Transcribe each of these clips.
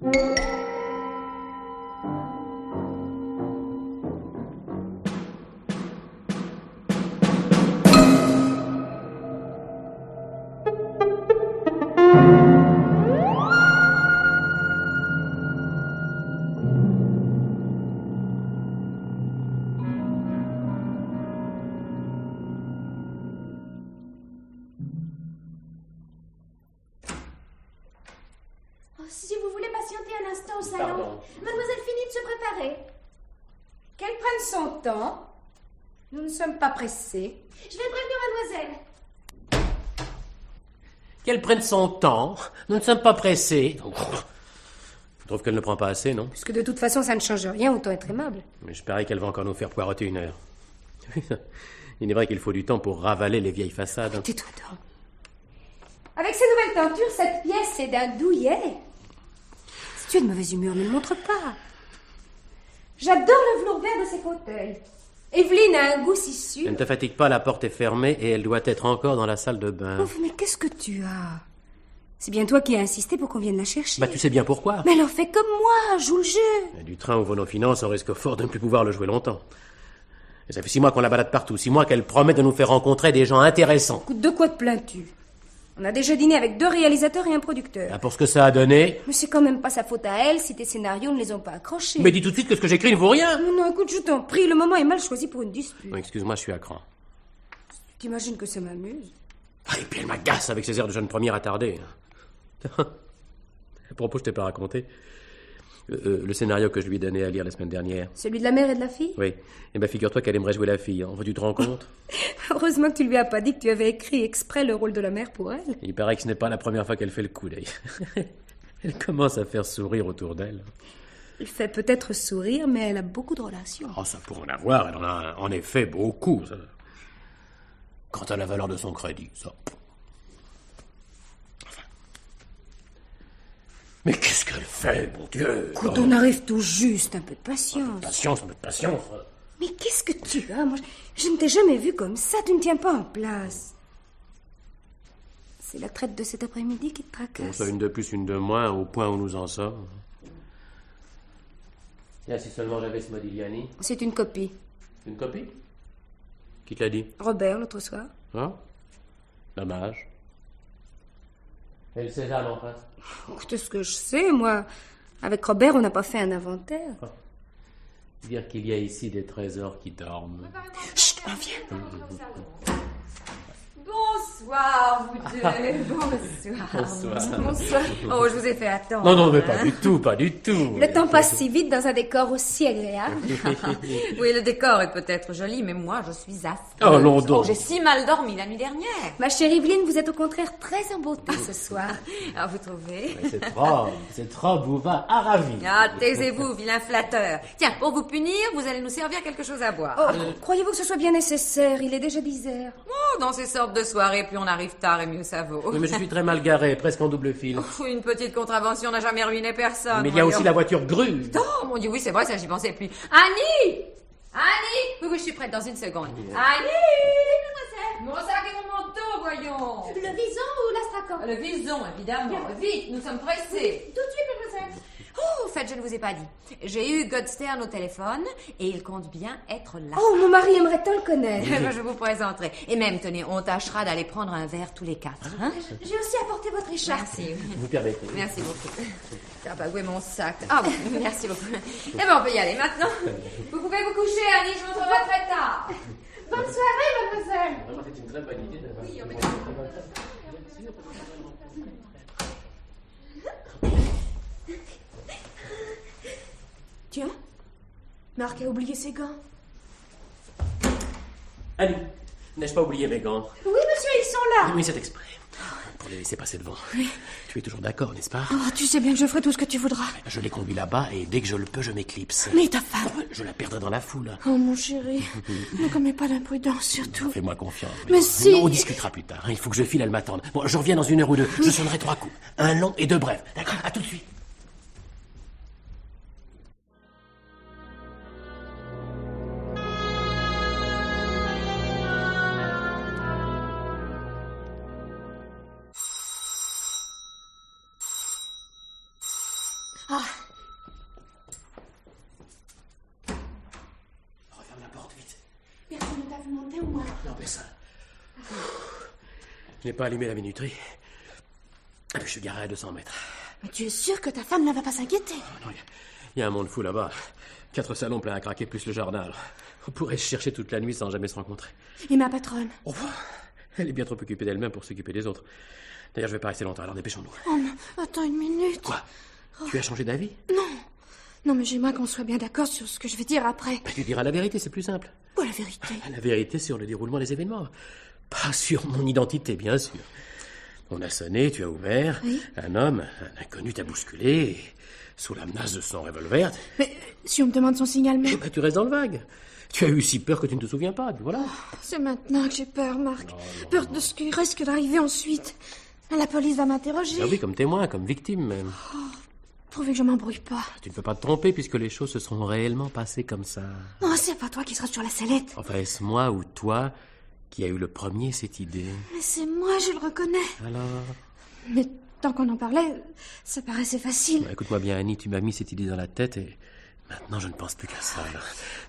Si vous voulez patienter un instant au salon. Pardon. Mademoiselle finit de se préparer. Qu'elle prenne son temps. Nous ne sommes pas pressés. Je vais prévenir mademoiselle. Qu'elle prenne son temps. Nous ne sommes pas pressés. Je trouve qu'elle ne prend pas assez, non? Puisque de toute façon, ça ne change rien, autant être aimable. Mais je parie qu'elle va encore nous faire poireauter 1 heure. Il est vrai qu'il faut du temps pour ravaler les vieilles façades. Tais-toi donc. Avec ces nouvelles tentures, cette pièce est d'un douillet. Si tu es de mauvaise humeur, ne le montre pas. J'adore le velours vert de ces fauteuils. Evelyne a un goût si sûr. Ne te fatigue pas, la porte est fermée et elle doit être encore dans la salle de bain. Ouf, mais qu'est-ce que tu as? C'est bien toi qui as insisté pour qu'on vienne la chercher. Bah, tu sais bien pourquoi. Mais alors fais comme moi, joue le jeu. Du train où vont nos finances, on risque fort de ne plus pouvoir le jouer longtemps. Et ça fait 6 mois qu'on la balade partout, 6 mois qu'elle promet de nous faire rencontrer des gens intéressants. Écoute, de quoi te plains-tu? On a déjà dîné avec 2 réalisateurs et un producteur. Là, pour ce que ça a donné... Mais c'est quand même pas sa faute à elle si tes scénarios ne les ont pas accrochés. Mais dis tout de suite que ce que j'écris ne vaut rien. Non, écoute, je t'en prie, le moment est mal choisi pour une dispute. Bon, excuse-moi, je suis à cran. Tu t'imagines que ça m'amuse? Ah, et puis elle m'agace avec ses airs de jeune première attardée. À propos, je t'ai pas raconté le scénario que je lui ai donné à lire la semaine dernière. Celui de la mère et de la fille? Oui. Eh ben, figure-toi qu'elle aimerait jouer la fille. Enfin, tu te rends compte? Heureusement que tu lui as pas dit que tu avais écrit exprès le rôle de la mère pour elle. Il paraît que ce n'est pas la première fois qu'elle fait le coup, d'ailleurs. Elle commence à faire sourire autour d'elle. Elle fait peut-être sourire, mais elle a beaucoup de relations. Oh, ça pour en avoir, elle en a en effet beaucoup, ça. Quant à la valeur de son crédit, ça... Enfin... Mais qu'est-ce qu'elle fait, mon Dieu? Écoute, on arrive tout juste, un peu de patience. Un peu de patience. Mais qu'est-ce que tu as? Moi, je ne t'ai jamais vu comme ça, tu ne tiens pas en place. C'est la traite de cet après-midi qui te tracasse. Ça, une de plus, une de moins, au point où nous en sommes. Tiens, si seulement j'avais ce Modigliani. C'est une copie. Une copie? Qui te l'a dit? Robert, l'autre soir. Ah? Dommage. Et le César en face? Écoute, ce que je sais, moi. Avec Robert, on n'a pas fait un inventaire. Dire qu'il y a ici des trésors qui dorment. Chut, on vient. Bonsoir, vous deux. Bonsoir. Bonsoir. Oh, je vous ai fait attendre. Non, mais pas du tout, pas du tout. Le temps passe si vite dans un décor aussi agréable. Oui, le décor est peut-être joli, mais moi, je suis affreuse. Oh, non, donc. Oh, j'ai si mal dormi la nuit dernière. Ma chère Evelyne, vous êtes au contraire très en beauté ce soir. Ah, vous trouvez? Cette robe vous va à ravir. Ah, taisez-vous, vilain flatteur. Tiens, pour vous punir, vous allez nous servir quelque chose à boire. Oh, croyez-vous que ce soit bien nécessaire? Il est déjà 10 heures. Oh, dans ces sortes de soirées, plus on arrive tard et mieux ça vaut. Oui, mais je suis très mal garé, presque en double fil. Oh, une petite contravention n'a jamais ruiné personne. Mais il y a voyons. aussi la voiture grue. Oh, mon Dieu, oui, c'est vrai, ça, j'y pensais plus. Annie! Annie! Oui, je suis prête dans une seconde. Annie! Mademoiselle! Mon sac et mon manteau, voyons! Le vison ou l'astracan? Le vison, évidemment. Vite, nous sommes pressés. Tout de suite, mademoiselle. Oh, au fait, je ne vous ai pas dit. J'ai eu Godstern au téléphone et il compte bien être là. Oh, mon mari aimerait tant le connaître. Je vous présenterai. Et même, tenez, on tâchera d'aller prendre un verre tous les 4. Hein? J'ai aussi apporté votre écharpe. Merci. Vous permettez. Merci beaucoup. Ah bah, où est mon sac? Ah bon, merci beaucoup. Eh ben, on peut y aller maintenant. Vous pouvez vous coucher, Annie, je rentrerai très tard. Bonne soirée, mademoiselle. Vraiment, c'est une très bonne idée d'avoir... Oui, Tiens, Marc a oublié ses gants. Annie, n'ai-je pas oublié mes gants? Oui, monsieur, ils sont là. Oui, c'est exprès. Pour les laisser passer devant. Oui. Tu es toujours d'accord, n'est-ce pas? Oh, tu sais bien que je ferai tout ce que tu voudras. Je les conduis là-bas et dès que je le peux, je m'éclipse. Mais ta femme. Je la perdrai dans la foule. Oh, mon chéri, ne commets pas d'imprudence, surtout. Fais-moi confiance. Mais si... On discutera plus tard. Il faut que je file, elle m'attende. Bon, je reviens dans 1 heure ou 2. Je sonnerai 3 coups. Un long et 2 brefs. D'accord? À tout de suite. Ah. Referme la porte, vite. Personne ne t'a vu monter ou moi? Non, mais ça... Je n'ai pas allumé la minuterie. Je suis garé à 200 mètres. Mais tu es sûr que ta femme ne va pas s'inquiéter? Oh non, il y a un monde fou là-bas. 4 salons pleins à craquer, plus le jardin. Alors, on pourrait se chercher toute la nuit sans jamais se rencontrer. Et ma patronne? Oh, elle est bien trop occupée d'elle-même pour s'occuper des autres. D'ailleurs, je vais pas rester longtemps, alors dépêchons-nous. Oh non, attends une minute. Quoi? Tu as changé d'avis? Non, mais j'aimerais qu'on soit bien d'accord sur ce que je vais dire après. Bah, tu diras la vérité, c'est plus simple. Ou la vérité? La vérité sur le déroulement des événements. Pas sur mon identité, bien sûr. On a sonné, tu as ouvert. Oui. Un homme, un inconnu t'a bousculé. Et, sous la menace de son revolver... Mais si on me demande son signalement? Bah, tu restes dans le vague. Tu as eu si peur que tu ne te souviens pas, et puis voilà. C'est maintenant que j'ai peur, Marc. Peur de ce qui risque d'arriver ensuite. La police va m'interroger. Ah oui, comme témoin, comme victime même. Prouver que je m'embrouille pas. Tu ne peux pas te tromper puisque les choses se sont réellement passées comme ça. Non, c'est pas toi qui seras sur la sellette. Enfin, est-ce moi ou toi qui a eu le premier cette idée? Mais c'est moi, je le reconnais. Alors? Mais tant qu'on en parlait, ça paraissait facile. Bah, écoute-moi bien, Annie, tu m'as mis cette idée dans la tête et maintenant je ne pense plus qu'à ça.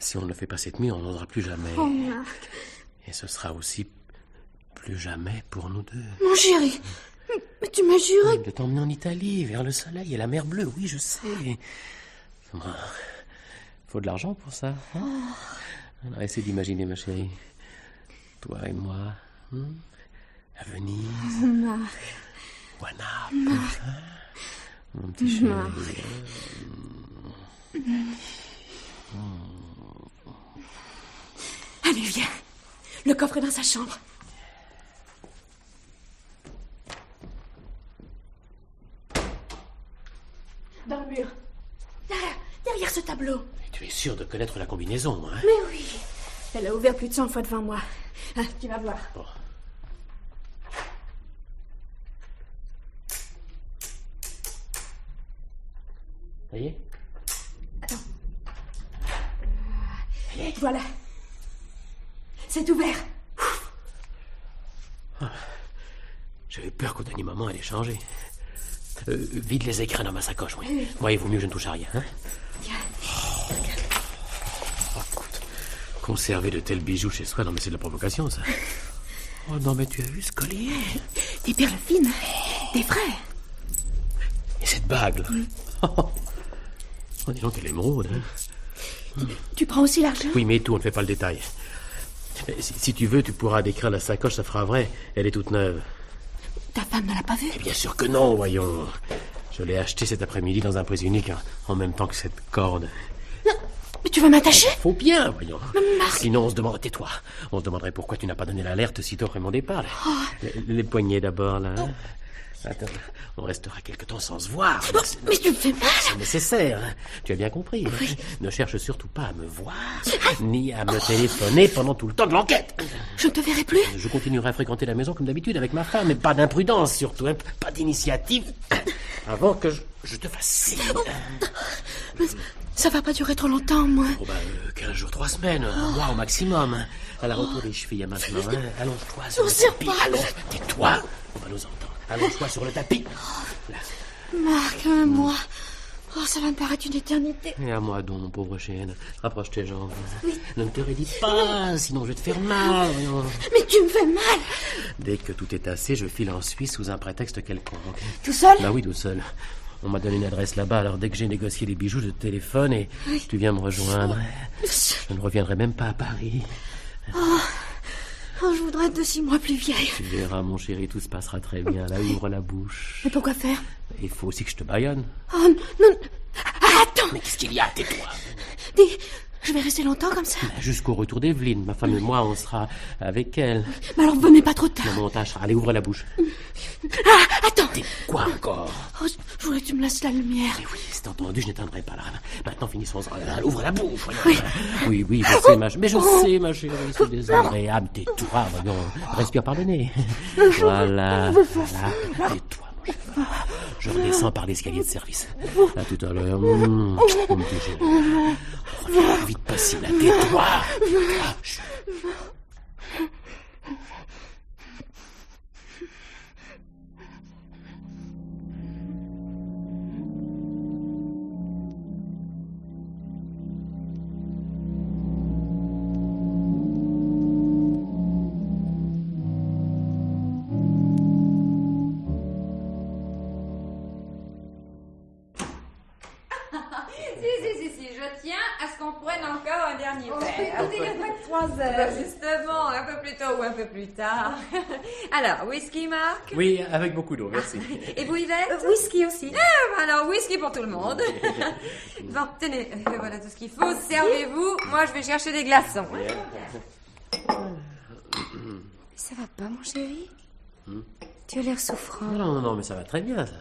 Si on ne le fait pas cette nuit, on n'osera plus jamais. Oh, Marc. Et ce sera aussi plus jamais pour nous deux. Mon chéri, mais tu m'as juré. De t'emmener en Italie, vers le soleil et la mer bleue, oui, je sais. Bon, faut de l'argent pour ça. Hein? Alors, essaie d'imaginer, ma chérie. Toi et moi, à Venise, Marc. ou à Naples, hein? Mon petit chéri. Allez, viens. Le coffre est dans sa chambre. Dans le mur. Derrière ce tableau. Et tu es sûr de connaître la combinaison, hein? Mais oui. Elle a ouvert plus de 100 fois devant moi. Ah, tu vas voir. Bon. Ça y est? Attends. Voilà. C'est ouvert. J'avais peur qu'au dernier moment, elle ait changé. Vide les écrins dans ma sacoche, oui. Moi, il vaut mieux que je ne touche à rien. Hein? Tiens. Écoute, conserver de tels bijoux chez soi, non mais c'est de la provocation, ça. Oh non, mais tu as vu ce collier? Des perles fines. Des vrais. Et cette bague, là? Oh, dis donc, quelle émeraude, hein? Tu prends aussi l'argent? Oui, mais tout, on ne fait pas le détail. Mais si tu veux, tu pourras décrire la sacoche, ça fera vrai. Elle est toute neuve. Ta femme ne l'a pas vue? Et bien sûr que non, voyons. Je l'ai achetée cet après-midi dans un prix unique, en même temps que cette corde. Non, mais tu vas m'attacher? Faut bien, voyons. Marc. Sinon, on se demanderait, tais-toi. On se demanderait pourquoi tu n'as pas donné l'alerte sitôt après mon départ. Les poignets d'abord, là. Hein? Attends, on restera quelque temps sans se voir. Mais tu me fais mal. C'est nécessaire, hein. Tu as bien compris. Oui. Hein? Ne cherche surtout pas à me voir, ni à me téléphoner pendant tout le temps de l'enquête. Je ne te verrai plus? Je continuerai à fréquenter la maison comme d'habitude avec ma femme, mais pas d'imprudence surtout, hein. Pas d'initiative avant que je te fasse signe. Mais ça va pas durer trop longtemps, moi. Oh bah, 15 jours, 3 semaines, un mois au maximum. À la retour des chevilles maintenant, hein. Allonge-toi sur le tapis. Allonge, tais-toi. On va nous entendre. Allonge-toi sur le tapis. Là. Marc, un mois. Oh, ça va me paraître une éternité. Et à moi donc, mon pauvre chienne. Rapproche tes jambes. Oui. Ne te raidis pas, sinon je vais te faire mal. Mais tu me fais mal. Dès que tout est assez, je file en Suisse sous un prétexte quelconque. Tout seul? Bah oui, tout seul. On m'a donné une adresse là-bas, alors dès que j'ai négocié les bijoux, je te téléphone et tu viens me rejoindre. Je ne reviendrai même pas à Paris. Oh, je voudrais être de 6 mois plus vieille. Tu verras, mon chéri, tout se passera très bien. Là, ouvre la bouche. Mais pourquoi faire? Il faut aussi que je te baïonne. Oh, non. Attends. Mais qu'est-ce qu'il y a? Tais-toi. Dis, je vais rester longtemps comme ça? Jusqu'au retour d'Evelyne. Ma femme et moi, on sera avec elle. Mais alors, venez pas trop tard. Non, on tâchera. Allez, ouvre la bouche. Ah, attends. Quoi encore? Oh, je voudrais que tu me laisses la lumière. Mais oui, c'est entendu, je n'éteindrai pas là. Maintenant, finissons. Ouvre la bouche. Voyons. Oui, je sais, mais je sais, ma chérie, c'est désagréable. Tais-toi, voyons. Respire par le nez. Voilà. Tais-toi, mon chéri. Je redescends par l'escalier de service. À tout à l'heure. Mon petit chéri. Reviens vite passer là. Tais-toi. Chut. Si, je tiens à ce qu'on prenne encore un dernier verre. Écoutez, il n'y a pas que 3 Ben, heures. justement, un peu plus tôt ou un peu plus tard. Alors, whisky, Marc? Oui, avec beaucoup d'eau, merci. Et vous, Yvette? Whisky aussi. Alors, whisky pour tout le monde. Bon, tenez, voilà tout ce qu'il faut. Servez-vous. Moi, je vais chercher des glaçons. Ça va pas, mon chéri? Tu as l'air souffrant. Non, mais ça va très bien, ça.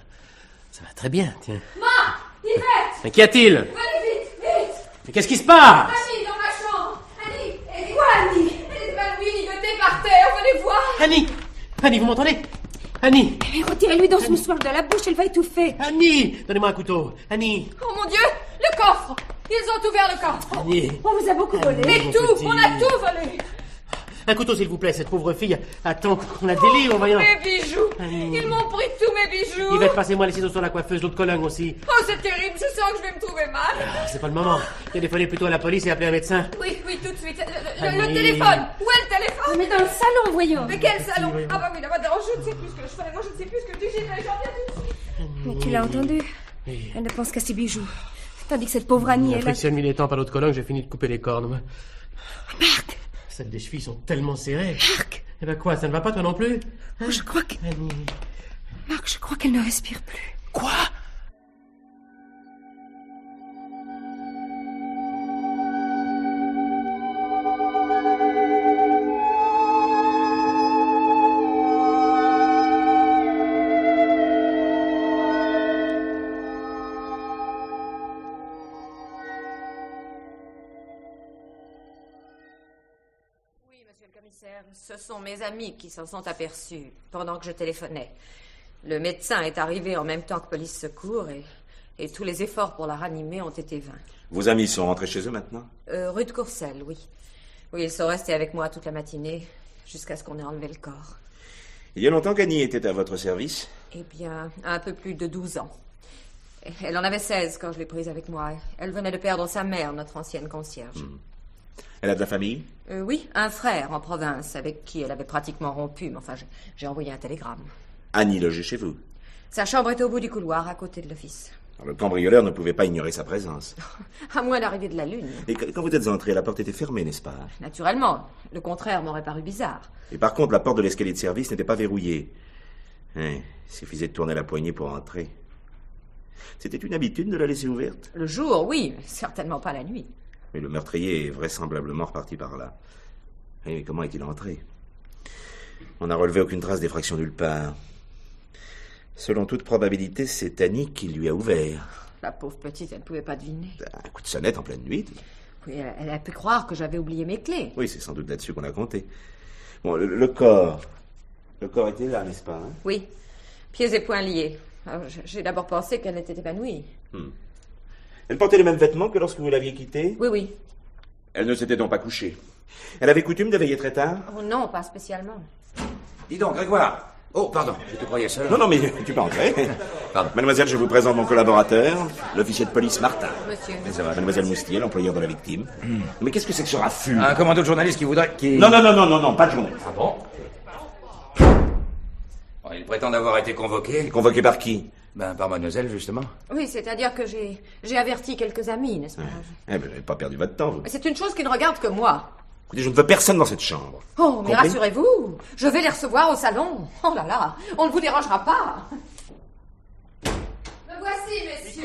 Ça va très bien, tiens. Yvette! Mais qu'y a-t-il? Allez, vite! Mais qu'est-ce qui se passe? Annie, dans ma chambre. Annie, Et quoi, Annie? elle est évanouie, ligotée par terre. Venez voir. Annie, vous m'entendez? Annie! Mais retirez-lui dans ce mouchoir de la bouche, elle va étouffer. Annie! Donnez-moi un couteau. Annie! Oh mon Dieu, le coffre. Ils ont ouvert le coffre. Annie! On vous a beaucoup volé. Mais mon tout, petit. on a tout volé. Un couteau, s'il vous plaît. Cette pauvre fille attend qu'on la délivre, voyons. Mes bijoux. Annie. Ils m'ont pris tous mes bijoux. Yvette, passez-moi les ciseaux sur la coiffeuse, l'autre colonne aussi. Oh, c'est terrible. Je sens que je vais me trouver mal. Ah, c'est pas le moment. Téléphonez plutôt à la police et appelez un médecin. Oui, tout de suite. Le Annie. téléphone. Où est le téléphone? Mais dans le salon, voyons. Mais quel salon? Ah bah oui, là-bas, je ne sais plus ce que je fais. Moi, je ne sais plus ce que je dis. J'en viens tout de suite. Mais tu l'as entendu? Oui. Elle ne pense qu'à ses bijoux. Tandis que cette pauvre Annie, La elle a... frictionne mis les temps par l'autre colonne, j'ai fini de couper les cornes. Marc! Celles des chevilles sont tellement serrées. Marc! Eh ben quoi, ça ne va pas toi non plus? Oh, je crois que... Annie... Marc, je crois qu'elle ne respire plus. Quoi? Oui, monsieur le commissaire, ce sont mes amis qui s'en sont aperçus pendant que je téléphonais. Le médecin est arrivé en même temps que police secours et tous les efforts pour la ranimer ont été vains. Vos amis sont rentrés chez eux maintenant? Rue de Courcelles, oui. Oui, ils sont restés avec moi toute la matinée jusqu'à ce qu'on ait enlevé le corps. Il y a longtemps qu'Annie était à votre service? Eh bien, un peu plus de 12 ans. Elle en avait 16 quand je l'ai prise avec moi. Elle venait de perdre sa mère, notre ancienne concierge. Elle a de la famille? Oui, un frère en province avec qui elle avait pratiquement rompu. Mais enfin, j'ai envoyé un télégramme. Annie logeait chez vous? Sa chambre est au bout du couloir, à côté de l'office. Alors, le cambrioleur ne pouvait pas ignorer sa présence. À moins l'arrivée de la lune. Et quand vous êtes entré, la porte était fermée, n'est-ce pas? Naturellement, le contraire m'aurait paru bizarre. Et par contre, la porte de l'escalier de service n'était pas verrouillée. Il suffisait de tourner la poignée pour entrer. C'était une habitude de la laisser ouverte? Le jour, oui, mais certainement pas la nuit. Mais le meurtrier est vraisemblablement reparti par là. Mais comment est-il entré? On n'a relevé aucune trace d'effraction nulle part. Selon toute probabilité, c'est Annie qui lui a ouvert. La pauvre petite, elle ne pouvait pas deviner. Un coup de sonnette en pleine nuit. Oui, elle a pu croire que j'avais oublié mes clés. Oui, c'est sans doute là-dessus qu'on a compté. Bon, le corps. Le corps était là, n'est-ce pas? Oui, pieds et poings liés. Alors, j'ai d'abord pensé qu'elle était évanouie. Elle portait les mêmes vêtements que lorsque vous l'aviez quittée? Oui. Elle ne s'était donc pas couchée. Elle avait coutume de veiller très tard? Oh non, pas spécialement. Dis donc, Grégoire. Oh, pardon, je te croyais seul. Non, mais tu peux entrer. Pardon. Mademoiselle, je vous présente mon collaborateur, l'officier de police Martin. Monsieur. Mais ça va, mademoiselle Moustier, l'employeur de la victime. Mais qu'est-ce que c'est que ce raffut? Un commando de journaliste qui voudrait... Non, pas de journaliste. Ah bon? Bon, il prétend avoir été convoqué. Convoqué par qui? Ben, par mademoiselle, justement. Oui, c'est-à-dire que j'ai averti quelques amis, n'est-ce pas? Eh ben, vous n'avez pas perdu votre temps, vous. Mais c'est une chose qui ne regarde que moi. Écoutez, je ne veux personne dans cette chambre. Oh, mais Compris? rassurez-vous, je vais les recevoir au salon. Oh là là, on ne vous dérangera pas. Me voici, messieurs.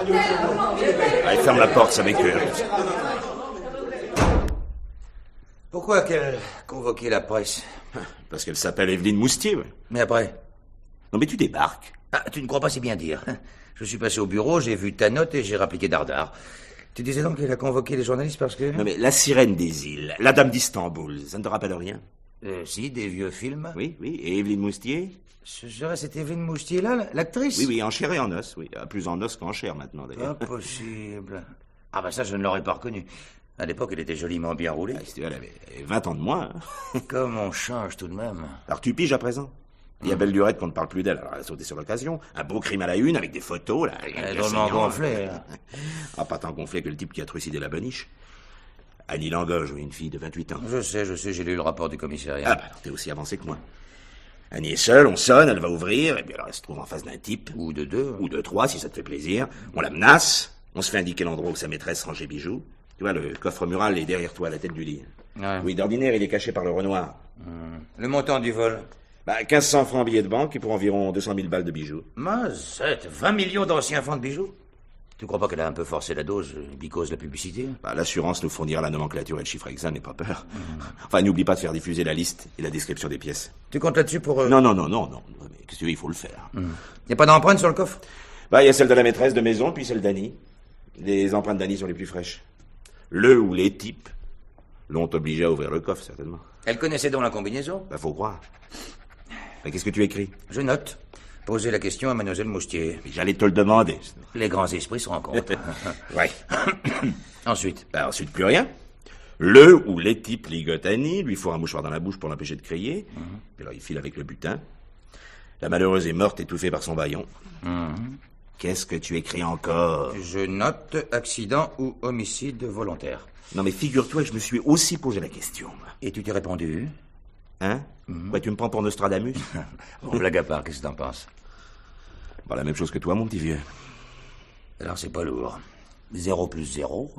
Je suis tellement... Allez, ferme la porte, ça m'écoeure. Pourquoi qu'elle convoqué la presse? Parce qu'elle s'appelle Evelyne Moustier, ouais. Mais après? Non, mais tu débarques. Ah, tu ne crois pas si bien dire. Je suis passé au bureau, j'ai vu ta note et j'ai rappliqué dardard. Tu disais donc qu'elle a convoqué les journalistes parce que... Non, mais la sirène des îles, la dame d'Istanbul, ça ne te rappelle rien? Si, des vieux films. Oui, et Evelyne Moustier? Ce serait cette Evelyne Moustier-là, l'actrice? Oui, en chair et en os, oui. Plus en os qu'en chair maintenant, d'ailleurs. Pas possible. Ah bah ça, je ne l'aurais pas reconnue. À l'époque, elle était joliment bien roulée. Si tu veux, elle avait 20 ans de moins. Hein. Comme on change tout de même. Alors tu piges à présent? Il y a belle lurette qu'on ne parle plus d'elle, alors elle a sauté sur l'occasion. Un beau crime à la une, avec des photos, là. Elle est drôlement gonflée. Ah, pas tant gonflée que le type qui a trucidé la boniche. Annie Langoge, une fille de 28 ans. Je sais, j'ai lu le rapport du commissariat. Ah bah alors t'es aussi avancé que moi. Annie est seule, on sonne, elle va ouvrir, et puis alors elle se trouve en face d'un type. Ou de deux. Ou de trois, si ça te fait plaisir. On la menace, on se fait indiquer l'endroit où sa maîtresse rangeait bijoux. Tu vois, le coffre mural est derrière toi, à la tête du lit. Ouais. Oui, d'ordinaire, il est caché par le Renoir. Le montant du vol? 1500 francs billets de banque et pour environ 200 000 balles de bijoux. Mazette, 20 millions d'anciens fonds de bijoux? Tu crois pas qu'elle a un peu forcé la dose, because la publicité? L'assurance nous fournira la nomenclature et le chiffre exact, n'aie pas peur. Enfin, n'oublie pas de faire diffuser la liste et la description des pièces. Tu comptes là-dessus pour... Non. Mais qu'est-ce que tu veux, il faut le faire. Y a pas d'empreinte sur le coffre? Il y a celle de la maîtresse de maison, puis celle d'Annie. Les empreintes d'Annie sont les plus fraîches. Le ou les types l'ont obligé à ouvrir le coffre, certainement. Elle connaissait donc la combinaison? Faut croire. Qu'est-ce que tu écris? Je note. Posez la question à mademoiselle Moustier. Mais j'allais te le demander. Les grands esprits se rencontrent. Ouais. Ensuite? Ensuite, plus rien. Le ou les types ligotent Annie, lui font un mouchoir dans la bouche pour l'empêcher de crier. Puis alors il file avec le butin. La malheureuse est morte étouffée par son bâillon. Qu'est-ce que tu écris encore? Je note accident ou homicide volontaire. Non mais figure-toi que je me suis aussi posé la question. Et tu t'es répondu? Hein? Ouais, tu me prends pour Nostradamus? Bon, blague à part, qu'est-ce que t'en penses? La même chose que toi, mon petit vieux. Alors c'est pas lourd. 0 plus 0.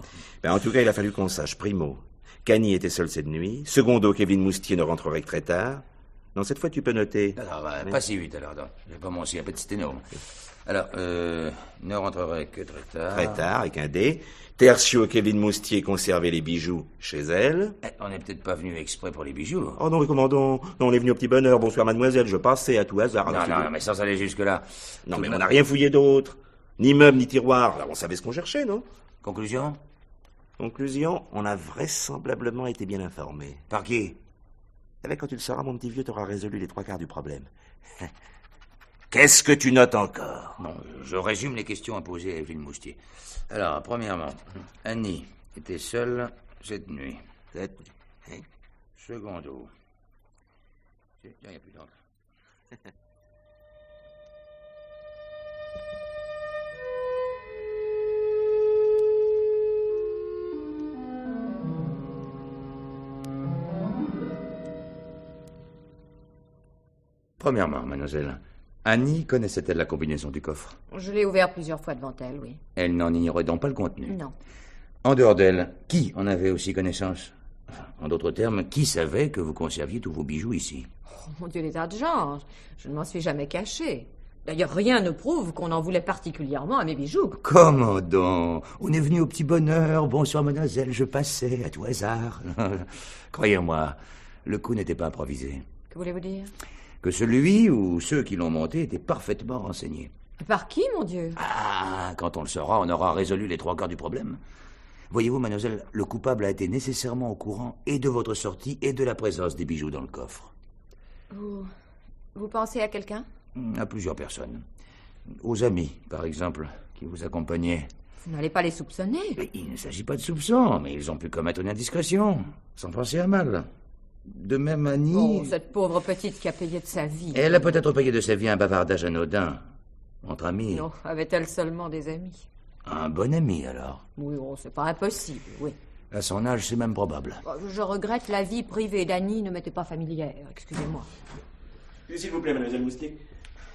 En tout cas, il a fallu qu'on sache, primo, qu'Annie était seule cette nuit. Secondo, Kevin Moustier ne rentrerait que très tard. Non, cette fois, tu peux noter. Alors, pas si vite, alors. J'ai pas mon si, un petit sténome. Alors, ne rentrerait que très tard. Très tard, avec un D. Tertio, Kevin Moustier conservait les bijoux chez elle. On n'est peut-être pas venu exprès pour les bijoux. Oh non, mais commandant, non, on est venu au petit bonheur. Bonsoir, mademoiselle, je passais à tout hasard. Non, mais sans aller jusque-là. Non, mais on n'a rien fouillé d'autre. Ni meuble, ni tiroir. Alors, on savait ce qu'on cherchait, non? Conclusion? Conclusion, on a vraisemblablement été bien informés. Par qui? Quand tu le sauras, mon petit vieux, t'auras résolu les 3/4 du problème. Qu'est-ce que tu notes encore? Bon, je résume les questions à poser à Evelyne Moustier. Alors, premièrement, Annie était seule cette nuit. Secondo. Il n'y a plus d'encre. Premièrement, mademoiselle, Annie connaissait-elle la combinaison du coffre? Je l'ai ouvert plusieurs fois devant elle, oui. Elle n'en ignorait donc pas le contenu? Non. En dehors d'elle, qui en avait aussi connaissance? En d'autres termes, qui savait que vous conserviez tous vos bijoux ici? Oh, mon Dieu, l'état de genre. Je ne m'en suis jamais cachée. D'ailleurs, rien ne prouve qu'on en voulait particulièrement à mes bijoux. Comment donc? On est venu au petit bonheur. Bonsoir, mademoiselle, je passais à tout hasard. Croyez-moi, le coup n'était pas improvisé. Que voulez-vous dire? Que celui ou ceux qui l'ont monté étaient parfaitement renseignés. Par qui, mon Dieu? Quand on le saura, on aura résolu les 3/4 du problème. Voyez-vous, mademoiselle, le coupable a été nécessairement au courant et de votre sortie et de la présence des bijoux dans le coffre. Vous pensez à quelqu'un? À plusieurs personnes. Aux amis, par exemple, qui vous accompagnaient. Vous n'allez pas les soupçonner? Mais il ne s'agit pas de soupçons, mais ils ont pu commettre une indiscrétion, sans penser à mal. De même, Annie... Oh, cette pauvre petite qui a payé de sa vie. Elle a peut-être payé de sa vie un bavardage anodin. Entre amis. Non, avait-elle seulement des amis? Un bon ami, alors? Oui, c'est pas impossible, oui. À son âge, c'est même probable. Je regrette, la vie privée d'Annie ne m'était pas familière, excusez-moi. S'il vous plaît, mademoiselle Moustier.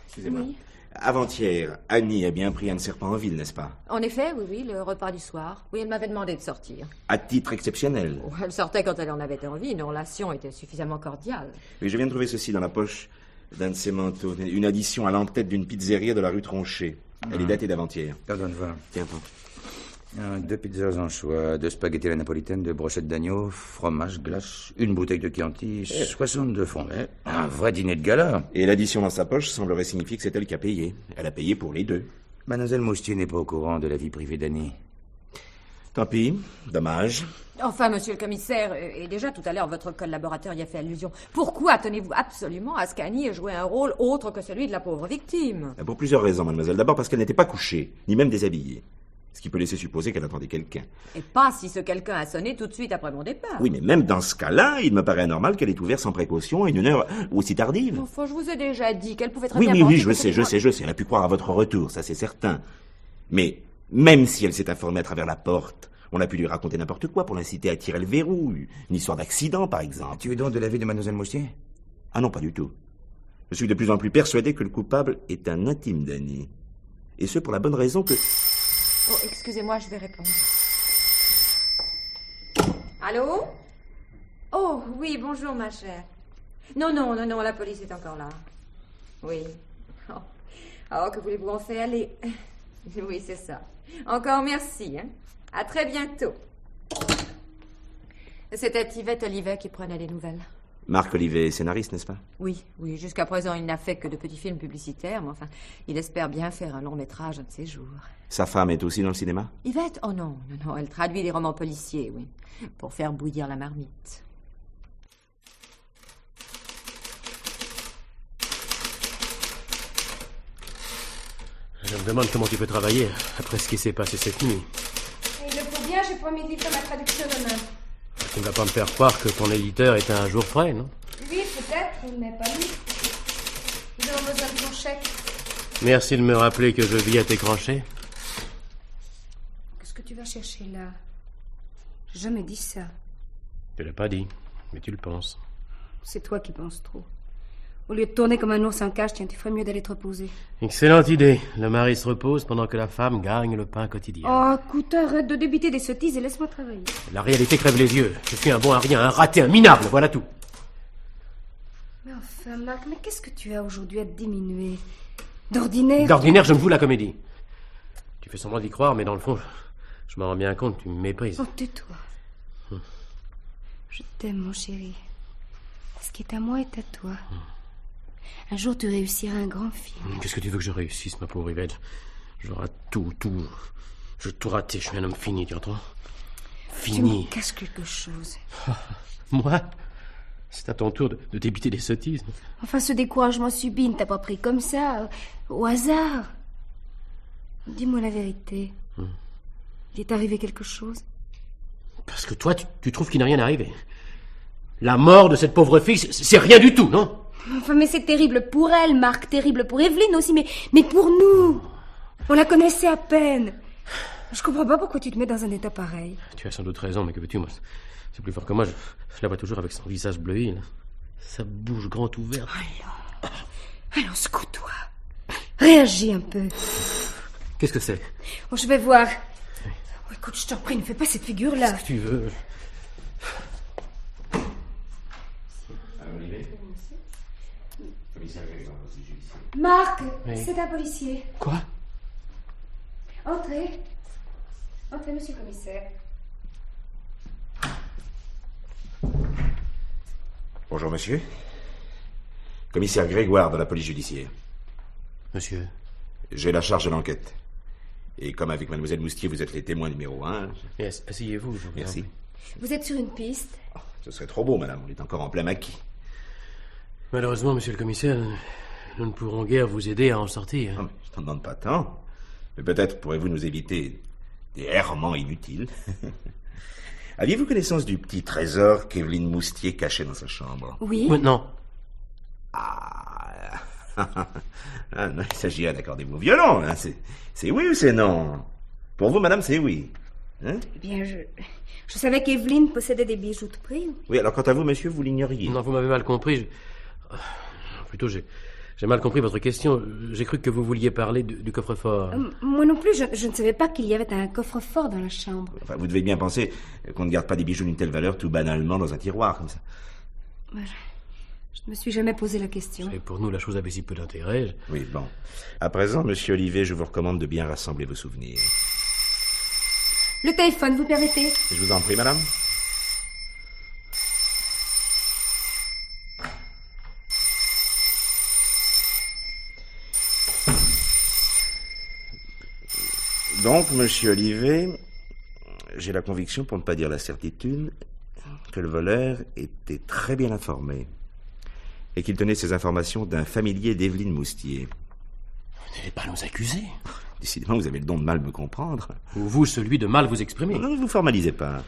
Excusez-moi. Oui. Avant-hier, Annie a bien pris un serpent en ville, n'est-ce pas? En effet, oui, le repas du soir. Oui, elle m'avait demandé de sortir. À titre exceptionnel. Oh, elle sortait quand elle en avait envie, nos relations étaient suffisamment cordiales. Oui, je viens de trouver ceci dans la poche d'un de ses manteaux. Une addition à l'entête d'une pizzeria de la rue Tronchet. Elle est datée d'avant-hier. Pardonne, voilà. Tiens, prends. 2 pizzas anchois, 2 spaghettis à la napolitaine, 2 brochettes d'agneau, fromage, glace, 1 bouteille de Chianti, 62 francs. Un vrai dîner de gala. Et l'addition dans sa poche semblerait signifier que c'est elle qui a payé. Elle a payé pour les deux. Mademoiselle Moustier n'est pas au courant de la vie privée d'Annie. Tant pis, dommage. Enfin, monsieur le commissaire, et déjà tout à l'heure, votre collaborateur y a fait allusion. Pourquoi tenez-vous absolument à ce qu'Annie ait joué un rôle autre que celui de la pauvre victime? Pour plusieurs raisons, mademoiselle. D'abord parce qu'elle n'était pas couchée, ni même déshabillée. Ce qui peut laisser supposer qu'elle attendait quelqu'un. Et pas si ce quelqu'un a sonné tout de suite après mon départ. Oui, mais même dans ce cas-là, il me paraît anormal qu'elle ait ouvert sans précaution et d'une heure aussi tardive. Enfin, je vous ai déjà dit qu'elle pouvait très Oui, bien oui, penser oui, que je sais. Elle a pu croire à votre retour, ça c'est certain. Mais même si elle s'est informée à travers la porte, on a pu lui raconter n'importe quoi pour l'inciter à tirer le verrou. Une histoire d'accident, par exemple. Tu es donc de l'avis de mademoiselle Moustier? Ah non, pas du tout. Je suis de plus en plus persuadé que le coupable est un intime d'Annie. Et ce, pour la bonne raison que... Oh, excusez-moi, je vais répondre. Allô? Oh, oui, bonjour, ma chère. Non, la police est encore là. Oui. Oh, que voulez-vous en faire? Allez. Oui, c'est ça. Encore merci, hein. À très bientôt. C'était Yvette Olivet qui prenait les nouvelles. Marc Olivet, scénariste, n'est-ce pas? Oui, jusqu'à présent, il n'a fait que de petits films publicitaires, mais enfin, il espère bien faire un long métrage un de ces jours. Sa femme est aussi dans le cinéma? Yvette? Oh non, elle traduit les romans policiers, oui, pour faire bouillir la marmite. Je me demande comment tu peux travailler après ce qui s'est passé cette nuit. Et il le faut bien, j'ai promis de lui faire ma traduction demain. Tu ne vas pas me faire croire que ton éditeur est à un jour près, non? Oui, peut-être, mais pas lui. Nous avons besoin de son chèque. Merci de me rappeler que je vis à tes cranchets. Qu'est-ce que tu vas chercher là? J'ai jamais dit ça. Tu l'as pas dit, mais tu le penses. C'est toi qui penses trop. Au lieu de tourner comme un ours en cage, tiens, tu ferais mieux d'aller te reposer. Excellente idée. Le mari se repose pendant que la femme gagne le pain quotidien. Oh, écoute, arrête de débiter des sottises et laisse-moi travailler. La réalité crève les yeux. Je suis un bon à rien, un raté, un minable, voilà tout. Mais enfin, Marc, mais qu'est-ce que tu as aujourd'hui à te diminuer? D'ordinaire? D'ordinaire, je me fous la comédie. Tu fais semblant d'y croire, mais dans le fond, je m'en rends bien compte, tu me méprises. Oh, tais-toi. Je t'aime, mon chéri. Ce qui est à moi est à toi. Un jour, tu réussiras un grand film. Qu'est-ce que tu veux que je réussisse, ma pauvre Yvette? Je rate tout. Je vais tout rater, je suis un homme fini, tu entends? Fini. Tu me caches quelque chose. Moi? C'est à ton tour de débiter des sottises. Enfin, ce découragement subit ne t'a pas pris comme ça, au hasard. Dis-moi la vérité. Il est arrivé quelque chose? Parce que toi, tu trouves qu'il n'est rien arrivé. La mort de cette pauvre fille, c'est rien du tout, non? Enfin, mais c'est terrible pour elle, Marc, terrible pour Evelyne aussi, mais pour nous. On la connaissait à peine. Je comprends pas pourquoi tu te mets dans un état pareil. Tu as sans doute raison, mais que veux-tu, moi? C'est plus fort que moi, je la vois toujours avec son visage bleué, là. Sa bouche grande ouverte. Alors, secoue-toi. Réagis un peu. Qu'est-ce que c'est? Bon, je vais voir. Oh, écoute, je t'en prie, ne fais pas cette figure-là. Qu'est-ce que tu veux? Marc, Oui. c'est un policier. Quoi? Entrez. Entrez, monsieur le commissaire. Bonjour, monsieur. Commissaire Grégoire de la police judiciaire. Monsieur. J'ai la charge de l'enquête. Et comme avec mademoiselle Moustier, vous êtes les témoins numéro 1... Asseyez-vous, je vous en Merci. prie. Vous êtes sur une piste? Ce serait trop beau, madame. On est encore en plein maquis. Malheureusement, monsieur le commissaire, nous ne pourrons guère vous aider à en sortir. Non, mais je t'en demande pas tant. Mais peut-être pourrez-vous nous éviter des errements inutiles. Aviez-vous connaissance du petit trésor qu'Evelyne Moustier cachait dans sa chambre? Oui. Maintenant. Ah, non, il s'agirait d'accorder vos violons. Hein. C'est oui ou c'est non? Pour vous, madame, c'est oui. Hein? Eh bien, je savais qu'Evelyne possédait des bijoux de prix. Oui, alors quant à vous, monsieur, vous l'ignoriez. Non, vous m'avez mal compris. Plutôt, j'ai mal compris votre question. J'ai cru que vous vouliez parler du coffre-fort. Moi non plus, je ne savais pas qu'il y avait un coffre-fort dans la chambre. Enfin, vous devez bien penser qu'on ne garde pas des bijoux d'une telle valeur tout banalement dans un tiroir, comme ça. Je ne me suis jamais posé la question. Et pour nous, la chose avait si peu d'intérêt. Oui, bon. À présent, monsieur Olivet, je vous recommande de bien rassembler vos souvenirs. Le téléphone, vous permettez? Je vous en prie, madame. Donc, monsieur Olivet, j'ai la conviction, pour ne pas dire la certitude, que le voleur était très bien informé et qu'il tenait ces informations d'un familier d'Evelyne Moustier. Vous n'allez pas nous accuser. Décidément, vous avez le don de mal me comprendre. Ou vous, celui de mal vous exprimer. Non, ne vous formalisez pas.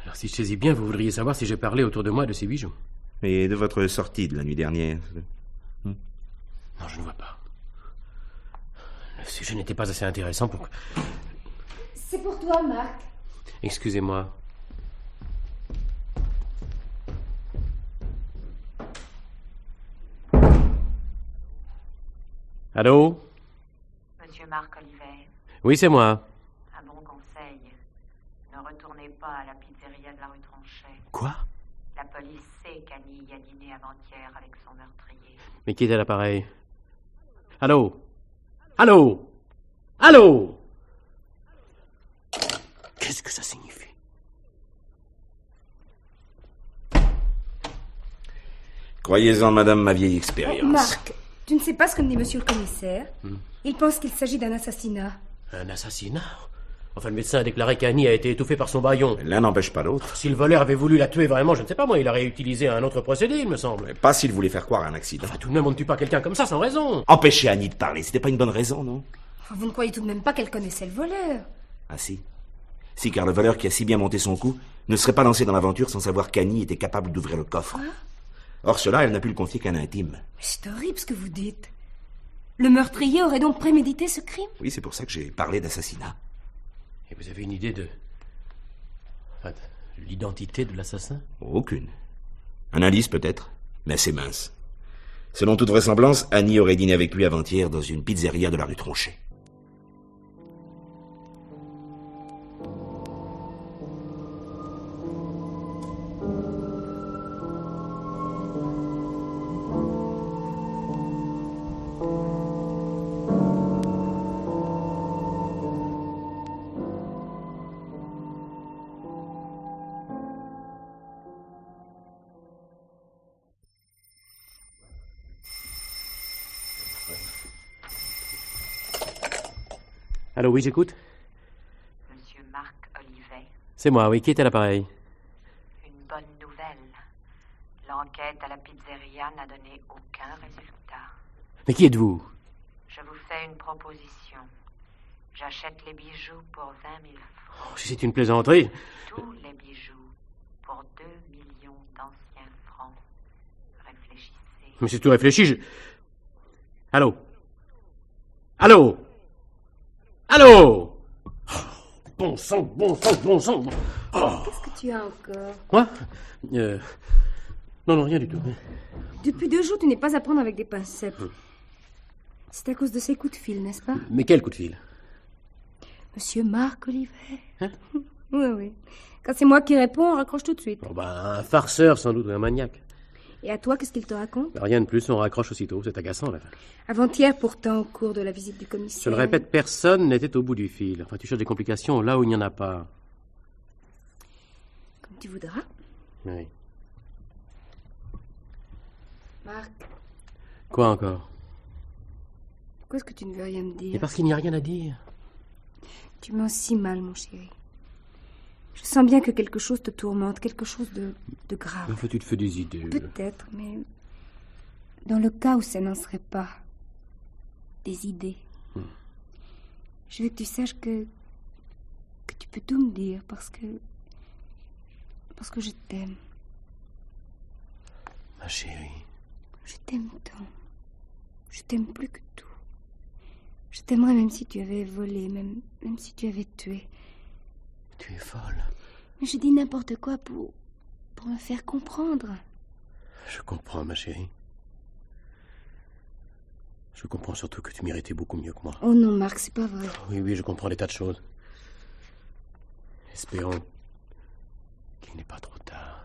Alors, si je saisis bien, vous voudriez savoir si j'ai parlé autour de moi de ces bijoux. Et de votre sortie de la nuit dernière. Non, je ne vois pas. Le sujet n'était pas assez intéressant pour que... C'est pour toi, Marc. Excusez-moi. Allô? Monsieur Marc Olivet, Oui, c'est moi. un bon conseil. Ne retournez pas à la pizzeria de la rue Tronchet. Quoi? La police sait qu'Annie y a dîné avant-hier avec son meurtrier. Mais qui est à l'appareil? Allô? Allô? Allô? Qu'est-ce que ça signifie? Croyez-en, madame, ma vieille expérience. Marc, tu ne sais pas ce que me dit monsieur le commissaire. Il pense qu'il s'agit d'un assassinat. Un assassinat? Enfin, le médecin a déclaré qu'Annie a été étouffée par son bâillon. L'un n'empêche pas l'autre. Si le voleur avait voulu la tuer vraiment, je ne sais pas moi, il aurait utilisé un autre procédé, il me semble. Mais pas s'il voulait faire croire à un accident. Enfin, tout de même, on ne tue pas quelqu'un comme ça sans raison. Empêcher Annie de parler, c'était pas une bonne raison, non? Enfin, vous ne croyez tout de même pas qu'elle connaissait le voleur? Ah si. Si, car le voleur qui a si bien monté son coup ne serait pas lancé dans l'aventure sans savoir qu'Annie était capable d'ouvrir le coffre. Or, cela, elle n'a pu le confier qu'à un intime. Mais c'est horrible ce que vous dites. Le meurtrier aurait donc prémédité ce crime? Oui, c'est pour ça que j'ai parlé d'assassinat. Et vous avez une idée de... Enfin, de l'identité de l'assassin? Aucune. Un indice peut-être, mais assez mince. Selon toute vraisemblance, Annie aurait dîné avec lui avant-hier dans une pizzeria de la rue Tronchet. Allô, oui, j'écoute? Monsieur Marc Olivet, C'est moi, oui, qui est à l'appareil? une bonne nouvelle. L'enquête à la pizzeria n'a donné aucun résultat. Mais qui êtes-vous? Je vous fais une proposition. J'achète les bijoux pour 20 000 francs. Oh, si c'est une plaisanterie... Tous les bijoux pour 2 millions d'anciens francs. Réfléchissez. Mais c'est tout réfléchi, je... Allô? Allô? Allô? Oh, bon sang, bon sang, bon sang. Oh. Qu'est-ce que tu as encore? Quoi? Non, rien du tout. Depuis 2 jours, tu n'es pas à prendre avec des pincettes. C'est à cause de ces coups de fil, n'est-ce pas? Mais quel coup de fil? Monsieur Marc Olivet. Hein? Oui. Quand c'est moi qui réponds, on raccroche tout de suite. Oh, un farceur, sans doute, un maniaque. Et à toi, qu'est-ce qu'il te raconte? Rien de plus, on raccroche aussitôt, c'est agaçant, là. Avant-hier, pourtant, au cours de la visite du commissaire. Je le répète, personne n'était au bout du fil. Enfin, tu cherches des complications là où il n'y en a pas. Comme tu voudras. Oui. Marc, Quoi encore? pourquoi est-ce que tu ne veux rien me Mais dire? parce qu'il n'y a rien à dire. Tu mens si mal, mon chéri. Je sens bien que quelque chose te tourmente, quelque chose de grave. Enfin, tu te fais des idées. Peut-être, mais dans le cas où ça n'en serait pas, des idées. Je veux que tu saches que tu peux tout me dire parce que je t'aime. Ma chérie. Je t'aime tant. Je t'aime plus que tout. Je t'aimerais même si tu avais volé, même si tu avais tué. Tu es folle. Mais je dis n'importe quoi pour me faire comprendre. Je comprends, ma chérie. Je comprends surtout que tu méritais beaucoup mieux que moi. Oh non, Marc, c'est pas vrai. Oui, je comprends des tas de choses. Espérons qu'il n'est pas trop tard.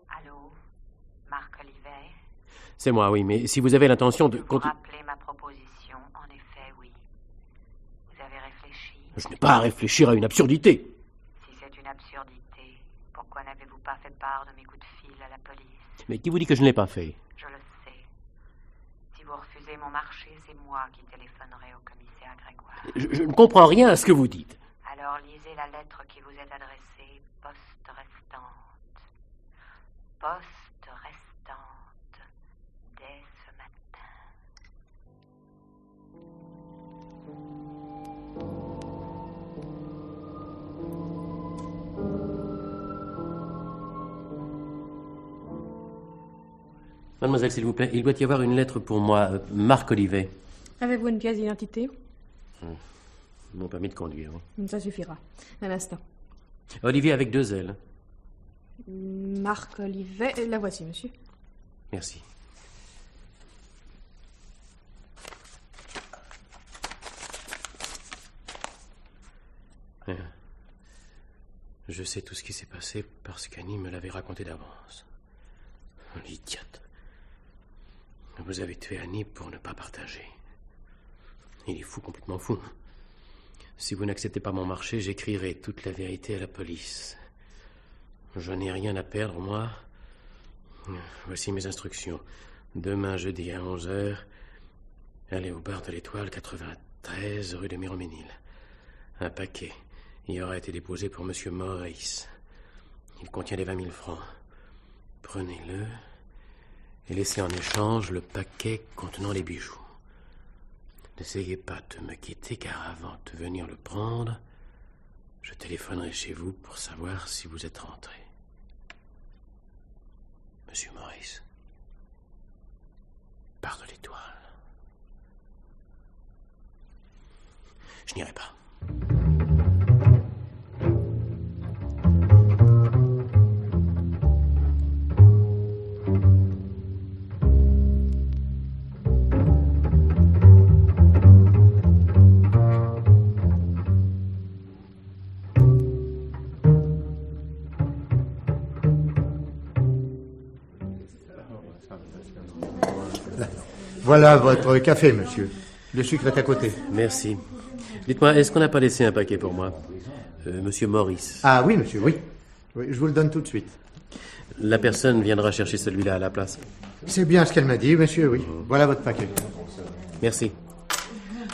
Allô, Marc Olivet? C'est moi, oui, mais si vous avez l'intention de... Vous rappelez ma proposition? En effet, oui. Vous avez réfléchi? Je n'ai pas à réfléchir à une absurdité. Si c'est une absurdité, pourquoi n'avez-vous pas fait part de mes coups de fil à la police? Mais qui vous dit que je ne l'ai pas fait? Je le sais. Si vous refusez mon marché, c'est moi qui téléphonerai au commissaire Grégoire. Je ne comprends rien à ce que vous dites. Alors lisez la lettre qui vous est adressée, poste restante. Poste restante, dès ce matin. Mademoiselle, s'il vous plaît, il doit y avoir une lettre pour moi. Marc Olivet. Avez-vous une pièce d'identité? Mon permis de conduire. Ça suffira. Un instant. Olivier avec 2 L. Marc Olivet. La voici, monsieur. Merci. Je sais tout ce qui s'est passé parce qu'Annie me l'avait raconté d'avance. L'idiote. Vous avez tué Annie pour ne pas partager. Il est fou, complètement fou. Si vous n'acceptez pas mon marché, j'écrirai toute la vérité à la police. Je n'ai rien à perdre, moi. Voici mes instructions. Demain, jeudi à 11h, allez au bar de l'Étoile, 93 rue de Miroménil. Un paquet y aura été déposé pour Monsieur Maurice. Il contient les 20 000 francs. Prenez-le et laissez en échange le paquet contenant les bijoux. N'essayez pas de me quitter, car avant de venir le prendre, je téléphonerai chez vous pour savoir si vous êtes rentré. Monsieur Maurice, bar de l'Étoile. Je n'irai pas. Voilà votre café, monsieur. Le sucre est à côté. Merci. Dites-moi, est-ce qu'on n'a pas laissé un paquet pour moi? Monsieur Maurice. Ah oui, monsieur, oui. Oui, je vous le donne tout de suite. La personne viendra chercher celui-là à la place. C'est bien ce qu'elle m'a dit, monsieur, oui. Voilà votre paquet. Merci.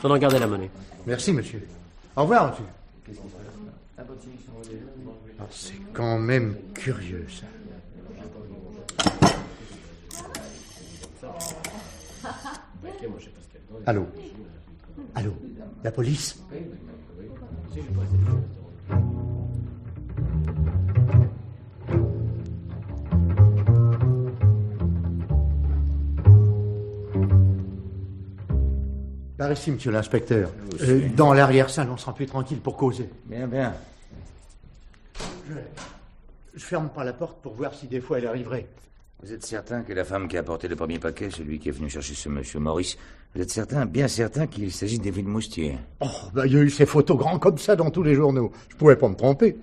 On en gardez la monnaie. Merci, monsieur. Au revoir, monsieur. Ah, c'est quand même curieux, ça. Allô? Allô? La police? Par ici, monsieur l'inspecteur. Dans l'arrière-salle, on sera plus tranquille pour causer. Bien, bien. Je ferme pas la porte pour voir si des fois elle arriverait. Vous êtes certain que la femme qui a apporté le premier paquet, celui qui est venu chercher ce monsieur Maurice, vous êtes certain, bien certain qu'il s'agit d'Evelyne Moustier? Oh, il y a eu ces photos grands comme ça dans tous les journaux. Je pouvais pas me tromper.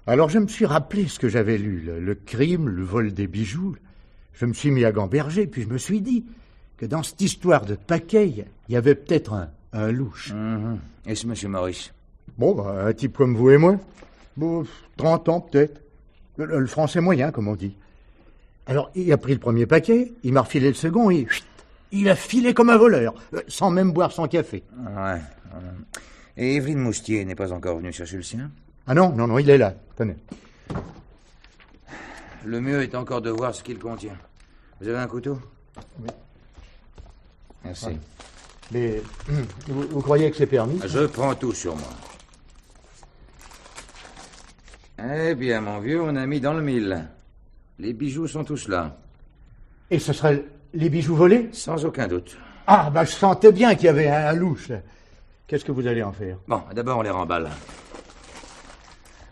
Alors je me suis rappelé ce que j'avais lu, le crime, le vol des bijoux. Je me suis mis à gamberger, puis je me suis dit que dans cette histoire de paquet, il y avait peut-être un louche. Et ce monsieur Maurice? Bon, un type comme vous et moi. Bon, 30 ans peut-être. Le français moyen, comme on dit. Alors, il a pris le premier paquet, il m'a refilé le second et il a filé comme un voleur, sans même boire son café. Ouais. Et Evelyne Moustier n'est pas encore venue chercher le sien? Ah non, il est là, tenez. Le mieux est encore de voir ce qu'il contient. Vous avez un couteau? Oui. Merci. Ouais. Mais vous croyez que c'est permis? Je prends tout sur moi. Eh bien, mon vieux, on a mis dans le mille. Les bijoux sont tous là. Et ce seraient les bijoux volés? Sans aucun doute. Ah, je sentais bien qu'il y avait un louche. Qu'est-ce que vous allez en faire? Bon, d'abord, on les remballe.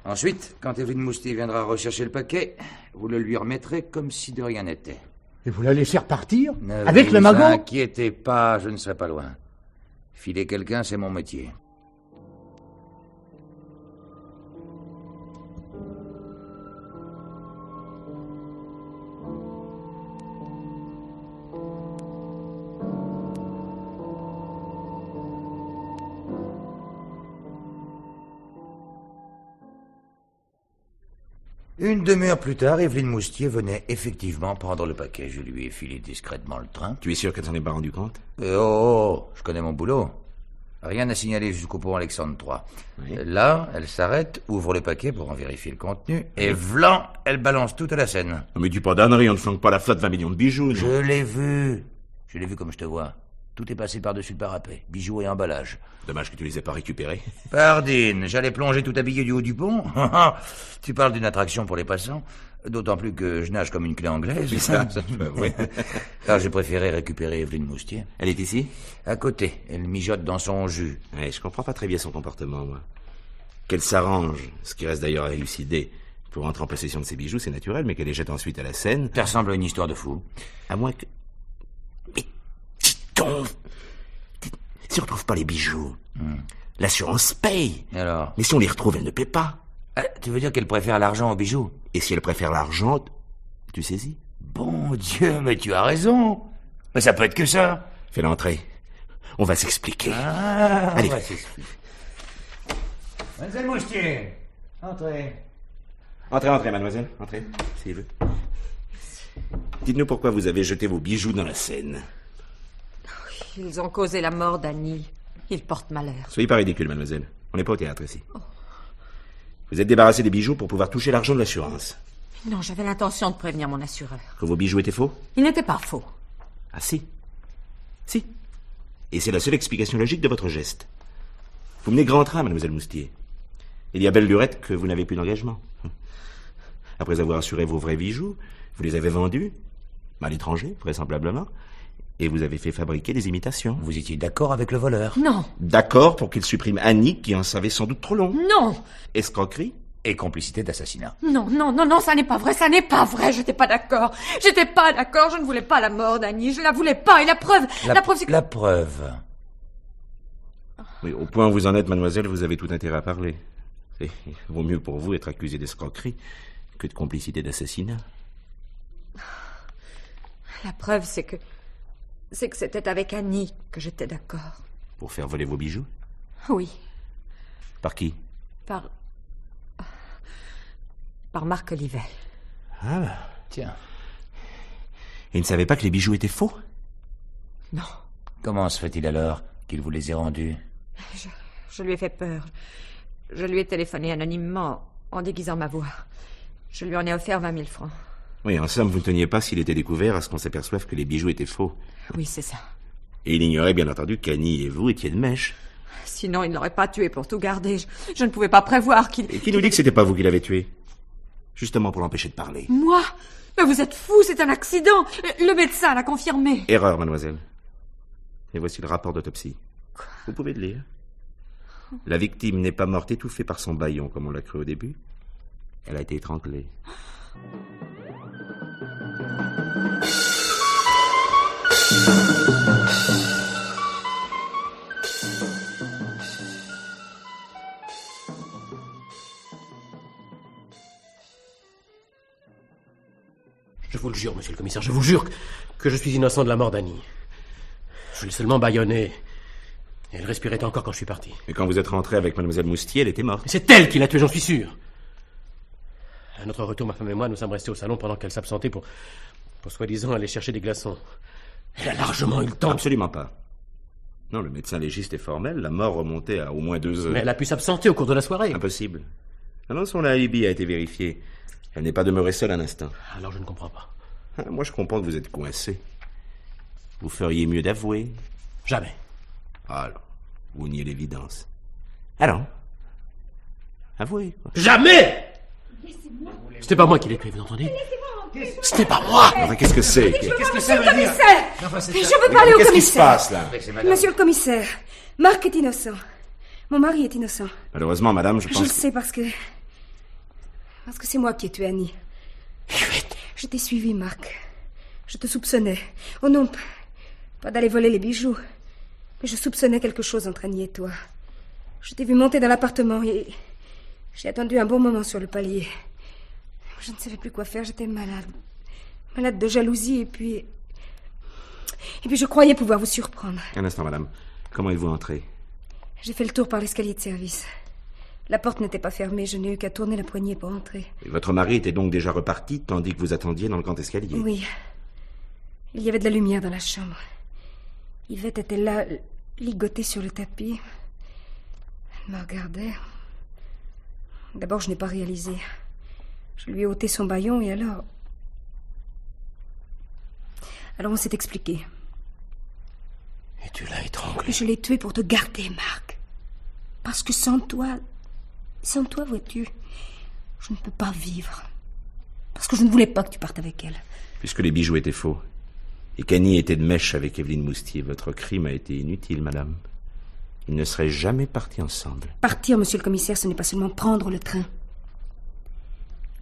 Ensuite, quand Evelyne Moustier viendra rechercher le paquet, vous le lui remettrez comme si de rien n'était. Et vous la laissez repartir? Ne avec le magot? Ne vous inquiétez pas, je ne serai pas loin. Filer quelqu'un, c'est mon métier. Une demi-heure plus tard, Evelyne Moustier venait effectivement prendre le paquet. Je lui ai filé discrètement le train. Tu es sûr qu'elle s'en est pas rendu compte? Je connais mon boulot. Rien à signaler jusqu'au pont Alexandre III. Oui. Là, elle s'arrête, ouvre le paquet pour en vérifier le contenu, et vlan, elle balance tout à la scène. Non mais dis pas d'ânerie, on ne flanque pas la flotte 20 millions de bijoux. Non. Je l'ai vu comme je te vois. Tout est passé par-dessus le parapet, bijoux et emballage. Dommage que tu les aies pas récupérés. Pardine, j'allais plonger tout habillé du haut du pont. Tu parles d'une attraction pour les passants. D'autant plus que je nage comme une clé anglaise. C'est ça, oui. Alors j'ai préféré récupérer Evelyne Moustier. Elle est ici? À côté, elle mijote dans son jus. Ouais, je comprends pas très bien son comportement, moi. Qu'elle s'arrange, ce qui reste d'ailleurs à élucider, pour entrer en possession de ses bijoux, c'est naturel, mais qu'elle les jette ensuite à la Seine. Ça ressemble à une histoire de fou. À moins que... Mais dis donc! Si on ne retrouve pas les bijoux, l'assurance paye. Alors? Mais si on les retrouve, elle ne paie pas. Tu veux dire qu'elle préfère l'argent aux bijoux? Et si elle préfère l'argent, tu saisis? Bon Dieu, mais tu as raison. Mais ça peut être que ça. Fais l'entrée. On va s'expliquer. Ah, allez. On va s'expliquer. Mademoiselle Moustier, entrez. Entrez, mademoiselle. Entrez, s'il veut. Dites-nous pourquoi vous avez jeté vos bijoux dans la Seine. Ils ont causé la mort d'Annie. Ils portent malheur. Soyez pas ridicule, mademoiselle. On n'est pas au théâtre ici. Vous êtes débarrassé des bijoux pour pouvoir toucher l'argent de l'assurance. Non, j'avais l'intention de prévenir mon assureur. Que vos bijoux étaient faux? Ils n'étaient pas faux. Ah si. Si. Et c'est la seule explication logique de votre geste. Vous menez grand train, mademoiselle Moustier. Il y a belle lurette que vous n'avez plus d'engagement. Après avoir assuré vos vrais bijoux, vous les avez vendus, à l'étranger, vraisemblablement, et vous avez fait fabriquer des imitations. Vous étiez d'accord avec le voleur? Non. D'accord pour qu'il supprime Annie, qui en savait sans doute trop long. Non. Escroquerie? Et complicité d'assassinat. Non, ça n'est pas vrai, ça n'est pas vrai, j'étais pas d'accord. J'étais pas d'accord, je ne voulais pas la mort d'Annie, je la voulais pas, et la preuve, c'est que... La preuve. Oui, au point où vous en êtes, mademoiselle, vous avez tout intérêt à parler. Et il vaut mieux pour vous être accusé d'escroquerie que de complicité d'assassinat. La preuve, c'est que c'était avec Annie que j'étais d'accord. Pour faire voler vos bijoux? Oui. Par qui? Par Marc Olivet. Ah bah. Tiens. Et il ne savait pas que les bijoux étaient faux? Non. Comment se fait-il alors qu'il vous les ait rendus? Je lui ai fait peur. Je lui ai téléphoné anonymement, en déguisant ma voix. Je lui en ai offert 20 000 francs. Oui, en somme, vous ne teniez pas, s'il était découvert, à ce qu'on s'aperçoive que les bijoux étaient faux. Oui, c'est ça. Et il ignorait bien entendu qu'Annie et vous étiez de mèche. Sinon, il ne l'aurait pas tué pour tout garder. Je ne pouvais pas prévoir qu'il... Et qui nous dit que c'était pas vous qui l'avez tué? Justement pour l'empêcher de parler. Moi? Mais vous êtes fou, c'est un accident. Le médecin l'a confirmé. Erreur, mademoiselle. Et voici le rapport d'autopsie. Vous pouvez le lire. La victime n'est pas morte étouffée par son bâillon, comme on l'a cru au début. Elle a été étranglée. Je vous le jure, monsieur le commissaire, je vous jure que je suis innocent de la mort d'Annie. Je l'ai seulement bâillonnée. Et elle respirait encore quand je suis parti. Et quand vous êtes rentré avec mademoiselle Moustier, elle était morte. C'est elle qui l'a tuée, j'en suis sûr. À notre retour, ma femme et moi, nous sommes restés au salon pendant qu'elle s'absentait pour soi-disant aller chercher des glaçons. Elle a largement eu le temps. Absolument pas. Non, le médecin légiste est formel. La mort remontait à au moins 2 heures. Mais elle a pu s'absenter au cours de la soirée. Impossible. Alors son alibi a été vérifié. Elle n'est pas demeurée seule un instant. Alors je ne comprends pas. Moi, je comprends que vous êtes coincé. Vous feriez mieux d'avouer. Jamais. Alors, vous niez l'évidence. Alors, avouez, quoi. Jamais! C'était pas moi qui l'ai tué, vous entendez? C'était pas moi! Enfin, qu'est-ce que c'est? Qu'est-ce que ça veut dire? Je veux parler au Qu'est-ce qui se commissaire. passe, là? Monsieur le commissaire, Marc est innocent. Mon mari est innocent. Malheureusement, madame, je Je pense le sais parce que c'est moi qui ai tué Annie. Je t'ai suivi, Marc. Je te soupçonnais. Oh non, pas d'aller voler les bijoux. Mais je soupçonnais quelque chose entre Annie et toi. Je t'ai vu monter dans l'appartement et j'ai attendu un bon moment sur le palier. Je ne savais plus quoi faire, j'étais malade. Malade de jalousie et puis je croyais pouvoir vous surprendre. Un instant, madame. Comment êtes-vous entrée? J'ai fait le tour par l'escalier de service. La porte n'était pas fermée, je n'ai eu qu'à tourner la poignée pour entrer. Et votre mari était donc déjà reparti, tandis que vous attendiez dans le grand escalier? Oui. Il y avait de la lumière dans la chambre. Yvette était là, ligotée sur le tapis. Elle me regardait. D'abord, je n'ai pas réalisé. Je lui ai ôté son bâillon et alors... Alors on s'est expliqué. Et tu l'as étranglé. Et je l'ai tué pour te garder, Marc. Parce que sans toi, vois-tu, je ne peux pas vivre. Parce que je ne voulais pas que tu partes avec elle. Puisque les bijoux étaient faux, et qu'Annie était de mèche avec Evelyne Moustier, votre crime a été inutile, madame. Ils ne seraient jamais partis ensemble. Partir, monsieur le commissaire, ce n'est pas seulement prendre le train.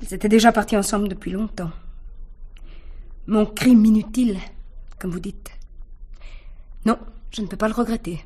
Ils étaient déjà partis ensemble depuis longtemps. Mon crime inutile, comme vous dites. Non, je ne peux pas le regretter.